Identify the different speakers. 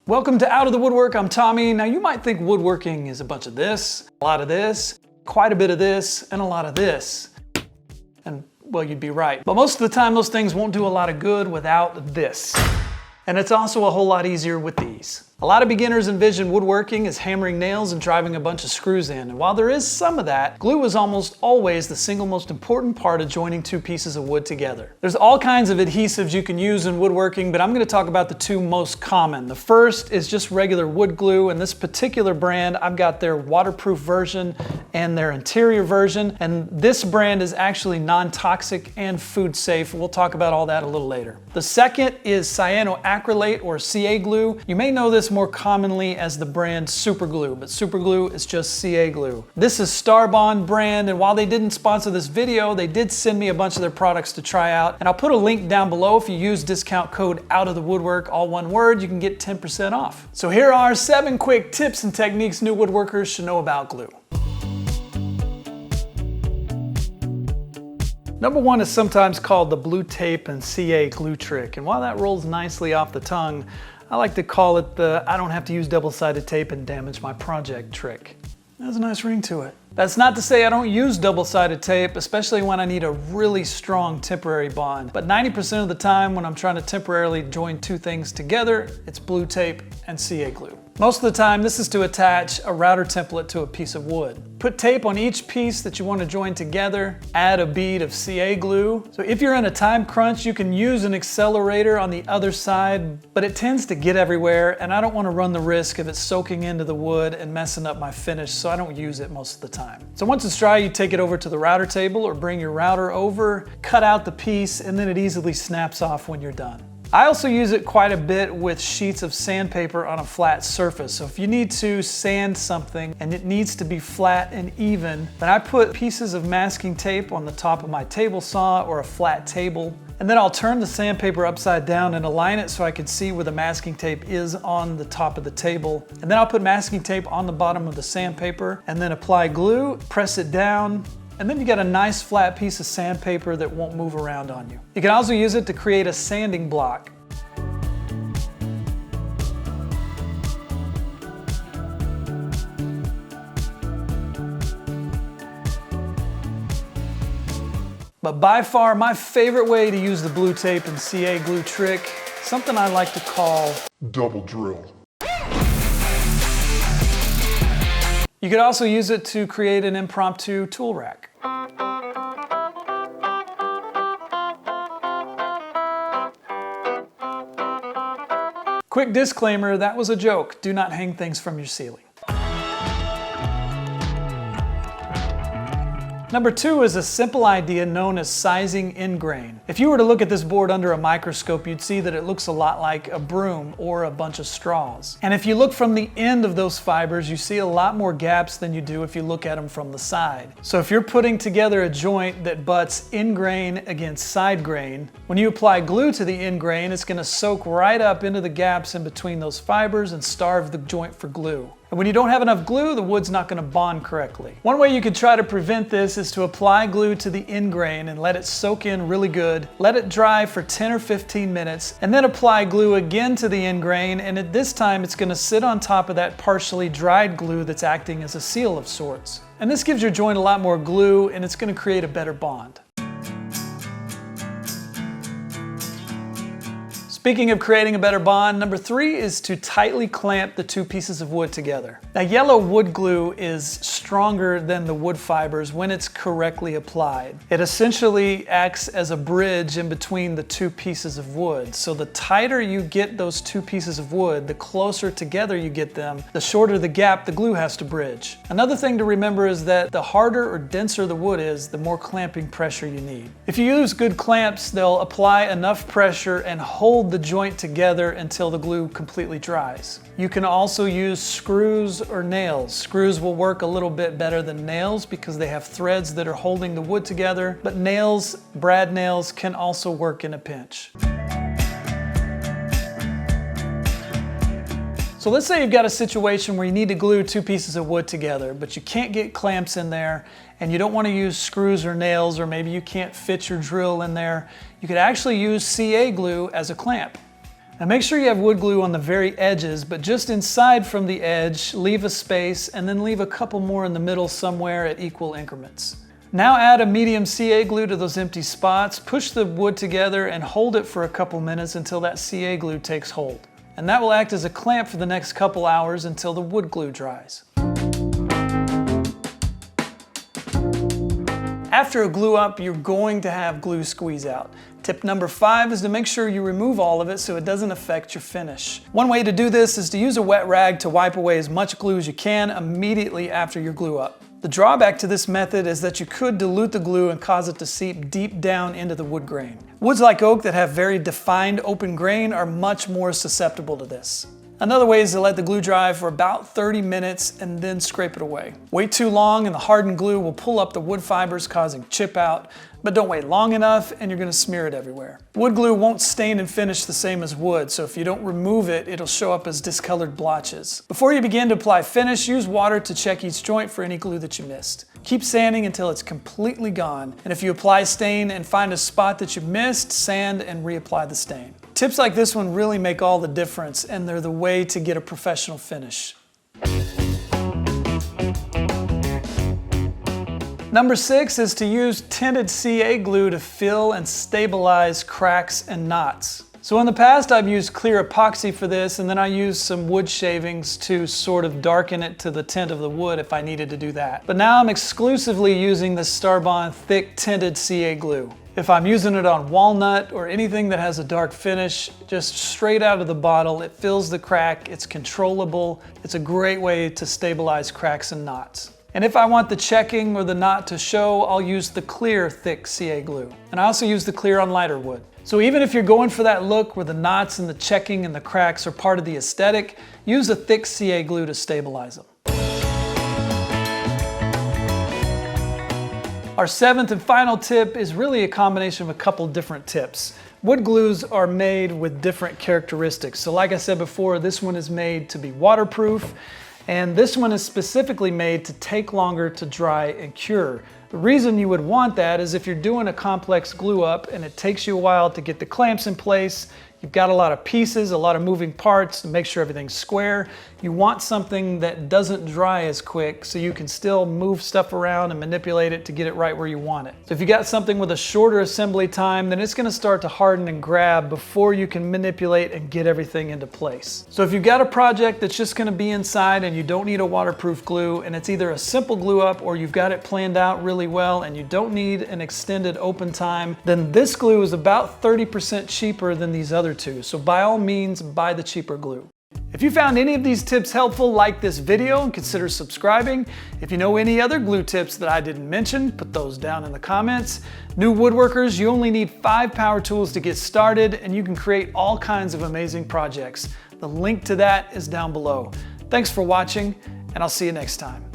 Speaker 1: Welcome to Out of the Woodwork, I'm Tommy. Now you might think woodworking is a bunch of this, a lot of this, quite a bit of this, and a lot of this. And well, you'd be right. But most of the time those things won't do a lot of good without this. And it's also a whole lot easier with these. A lot of beginners envision woodworking as hammering nails and driving a bunch of screws in. And while there is some of that, glue is almost always the single most important part of joining two pieces of wood together. There's all kinds of adhesives you can use in woodworking, but I'm going to talk about the two most common. The first is just regular wood glue, and this particular brand, I've got their waterproof version and their interior version. And this brand is actually non-toxic and food safe. We'll talk about all that a little later. The second is cyanoacrylate or CA glue. You may know this more commonly as the brand Super Glue, but Super Glue is just CA glue. This is Starbond brand, and while they didn't sponsor this video, they did send me a bunch of their products to try out, and I'll put a link down below. If you use discount code Out of the Woodwork, all one word, you can get 10% off. So here are 7 quick tips and techniques new woodworkers should know about glue. Number 1 is sometimes called the blue tape and CA glue trick, and while that rolls nicely off the tongue, I like to call it the I don't have to use double-sided tape and damage my project trick. There's a nice ring to it. That's not to say I don't use double-sided tape, especially when I need a really strong temporary bond. But 90% of the time when I'm trying to temporarily join two things together, it's blue tape and CA glue. Most of the time, this is to attach a router template to a piece of wood. Put tape on each piece that you want to join together, add a bead of CA glue. So if you're in a time crunch, you can use an accelerator on the other side, but it tends to get everywhere, and I don't want to run the risk of it soaking into the wood and messing up my finish, so I don't use it most of the time. So once it's dry, you take it over to the router table or bring your router over, cut out the piece, and then it easily snaps off when you're done. I also use it quite a bit with sheets of sandpaper on a flat surface. So if you need to sand something and it needs to be flat and even, then I put pieces of masking tape on the top of my table saw or a flat table. And then I'll turn the sandpaper upside down and align it so I can see where the masking tape is on the top of the table. And then I'll put masking tape on the bottom of the sandpaper and then apply glue, press it down, and then you get a nice flat piece of sandpaper that won't move around on you. You can also use it to create a sanding block. But by far my favorite way to use the blue tape and CA glue trick, something I like to call double drill. You could also use it to create an impromptu tool rack. Quick disclaimer, that was a joke. Do not hang things from your ceiling. Number 2 is a simple idea known as sizing ingrain. If you were to look at this board under a microscope, you'd see that it looks a lot like a broom or a bunch of straws. And if you look from the end of those fibers, you see a lot more gaps than you do if you look at them from the side. So if you're putting together a joint that butts ingrain against side grain, when you apply glue to the ingrain, it's going to soak right up into the gaps in between those fibers and starve the joint for glue. And when you don't have enough glue, the wood's not going to bond correctly. One way you could try to prevent this is to apply glue to the ingrain and let it soak in really good. Let it dry for 10 or 15 minutes, and then apply glue again to the ingrain, and at this time it's going to sit on top of that partially dried glue that's acting as a seal of sorts. And this gives your joint a lot more glue, and it's going to create a better bond. Speaking of creating a better bond, number 3 is to tightly clamp the two pieces of wood together. Now, yellow wood glue is stronger than the wood fibers when it's correctly applied. It essentially acts as a bridge in between the two pieces of wood. So the tighter you get those two pieces of wood, the closer together you get them, the shorter the gap the glue has to bridge. Another thing to remember is that the harder or denser the wood is, the more clamping pressure you need. If you use good clamps, they'll apply enough pressure and hold the joint together until the glue completely dries. You can also use screws or nails. Screws will work a little bit better than nails because they have threads that are holding the wood together, but nails, brad nails, can also work in a pinch. So let's say you've got a situation where you need to glue two pieces of wood together, but you can't get clamps in there, and you don't want to use screws or nails, or maybe you can't fit your drill in there. You could actually use CA glue as a clamp. Now make sure you have wood glue on the very edges, but just inside from the edge, leave a space and then leave a couple more in the middle somewhere at equal increments. Now add a medium CA glue to those empty spots, push the wood together and hold it for a couple minutes until that CA glue takes hold. And that will act as a clamp for the next couple hours until the wood glue dries. After a glue up, you're going to have glue squeeze out. Tip number 5 is to make sure you remove all of it so it doesn't affect your finish. One way to do this is to use a wet rag to wipe away as much glue as you can immediately after your glue up. The drawback to this method is that you could dilute the glue and cause it to seep deep down into the wood grain. Woods like oak that have very defined open grain are much more susceptible to this. Another way is to let the glue dry for about 30 minutes and then scrape it away. Wait too long and the hardened glue will pull up the wood fibers, causing chip out, but don't wait long enough and you're going to smear it everywhere. Wood glue won't stain and finish the same as wood, so if you don't remove it, it'll show up as discolored blotches. Before you begin to apply finish, use water to check each joint for any glue that you missed. Keep sanding until it's completely gone, and if you apply stain and find a spot that you missed, sand and reapply the stain. Tips like this one really make all the difference, and they're the way to get a professional finish. Number 6 is to use tinted CA glue to fill and stabilize cracks and knots. So in the past I've used clear epoxy for this, and then I used some wood shavings to sort of darken it to the tint of the wood if I needed to do that. But now I'm exclusively using the Starbond thick tinted CA glue. If I'm using it on walnut or anything that has a dark finish, just straight out of the bottle, it fills the crack, it's controllable, it's a great way to stabilize cracks and knots. And if I want the checking or the knot to show, I'll use the clear thick CA glue. And I also use the clear on lighter wood. So even if you're going for that look where the knots and the checking and the cracks are part of the aesthetic, use a thick CA glue to stabilize them. Our 7th and final tip is really a combination of a couple different tips. Wood glues are made with different characteristics. So like I said before, this one is made to be waterproof, and this one is specifically made to take longer to dry and cure. The reason you would want that is if you're doing a complex glue up and it takes you a while to get the clamps in place, you've got a lot of pieces, a lot of moving parts to make sure everything's square. You want something that doesn't dry as quick so you can still move stuff around and manipulate it to get it right where you want it. So if you got something with a shorter assembly time, then it's going to start to harden and grab before you can manipulate and get everything into place. So if you've got a project that's just going to be inside and you don't need a waterproof glue, and it's either a simple glue up or you've got it planned out really well and you don't need an extended open time, then this glue is about 30% cheaper than these other two. So by all means, buy the cheaper glue. If you found any of these tips helpful, like this video and consider subscribing. If you know any other glue tips that I didn't mention, put those down in the comments. New woodworkers, you only need 5 power tools to get started, and you can create all kinds of amazing projects. The link to that is down below. Thanks for watching, and I'll see you next time.